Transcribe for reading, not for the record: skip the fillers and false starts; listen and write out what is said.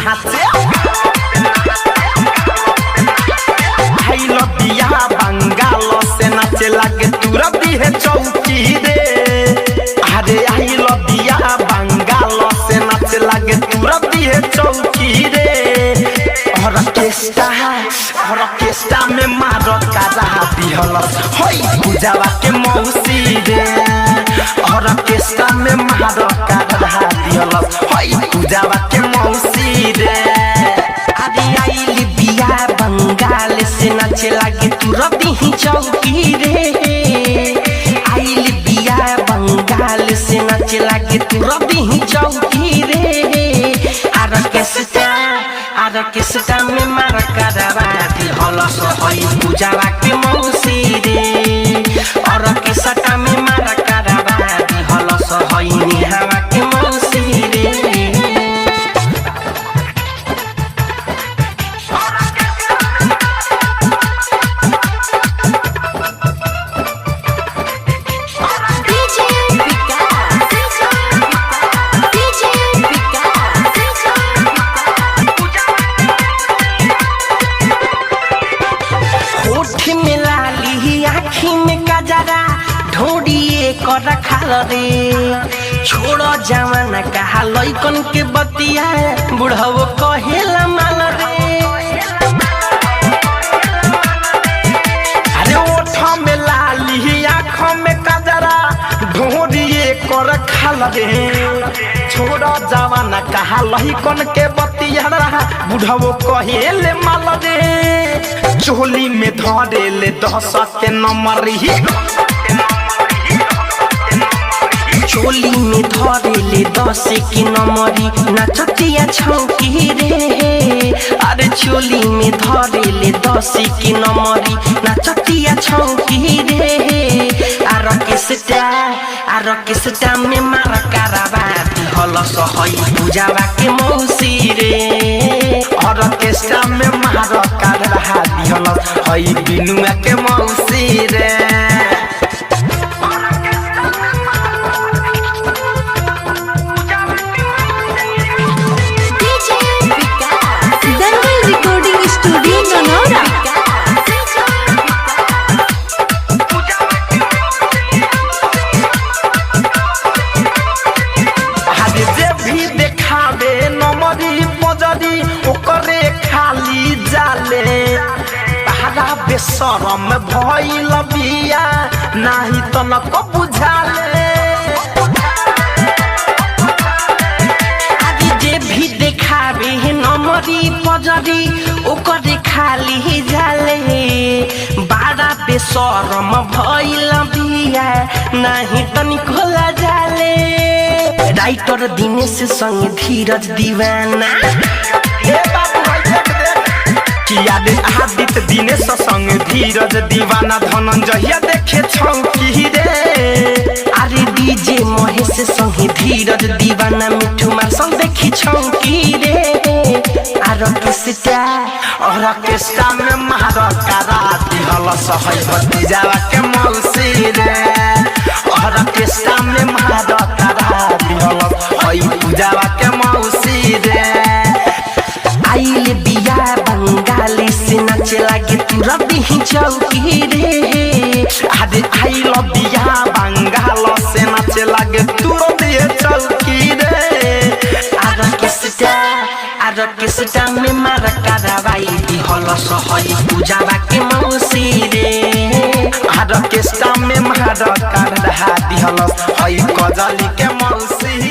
नाचे आई लबिया बंगाल से नाचे लागे तुरंत है चौकी रे अरे आई लबिया बंगाल से नाचे लागे तुरंत है चौकी रे ऑर्केस्ट्रा में मारो करा दिहल होई पूजावा के मौसी रे ऑर्केस्ट्रा में मारो करा दिहल होई पूजावा के मौसी रे अरे आई लिबिया बंगाल से नाचे लागे तुरंत ही चौकी रे आई लिबिया बंगाल से नाचे लागे तुरंत ही चौकी रे ऑर्केस्ट्रा में मार करवा दिहल होई पूजावा के मौसी रे ऑर्केस्ट्रा में मार करवा दिहल होई निहावा के मौसी रे रखल रे छोड़ो जवाना कहा लइकन के बतिया बुढ़ावो कहेला माल रे अरे ओठ में लाली आँख में कजरा ढोरिए कर खाल रे छोड़ो जवाना कहा लइकन के बतिया बुढ़ावो कहेले माल रे चोली में धरेले 10 के नंबर चोली में धरेले 10 की नंबरी नचतिया छौकी रे अरे चोली में धरेले 10 की नंबरी नचतिया छौकी रे ऑर्केस्ट्रा में मार करवा दिहल होई पूजावा के मौसी रे ऑर्केस्ट्रा में मार करवा दिहल होई बिनुआ के मौसी रे स्टूडियो नोनोरा हर जे भी देखावे नमरी पजरी ओकरे खाली जाले तारा बेशरम भइल बिया नाही तनक बुझाले जे भी देखावे नमरी पजरी ओकरे खाली जाले बारा बेशरम भइल बिया नाही तनी खोला जाले राइटर दिनेश संग धीरज दीवाना किया दे आदित्य दिनेश संग धीरज दीवाना धनंजय देखे छौकी रे अरे डीजे महेश संग धीरज दीवाना मिठू मार संग देखी छौकी रे ऑर्केस्ट्रा में मार करा दिहल होई भतीजावा के मौसी रे ऑर्केस्ट्रा में मार करा दिहल होई पूजावा के मौसी रे आइले बिया बंगाली से नाचे लागे तुरंत ही चौकी रे अरे आई लबिया बंगाल से नाचे लागे तुरंत ये चौकी रे ऑर्केस्ट्रा में मार करवाई दिहल होई पूजावा के मौसी रे ऑर्केस्ट्रा में मार करवा दिहल होई कजली के मौसी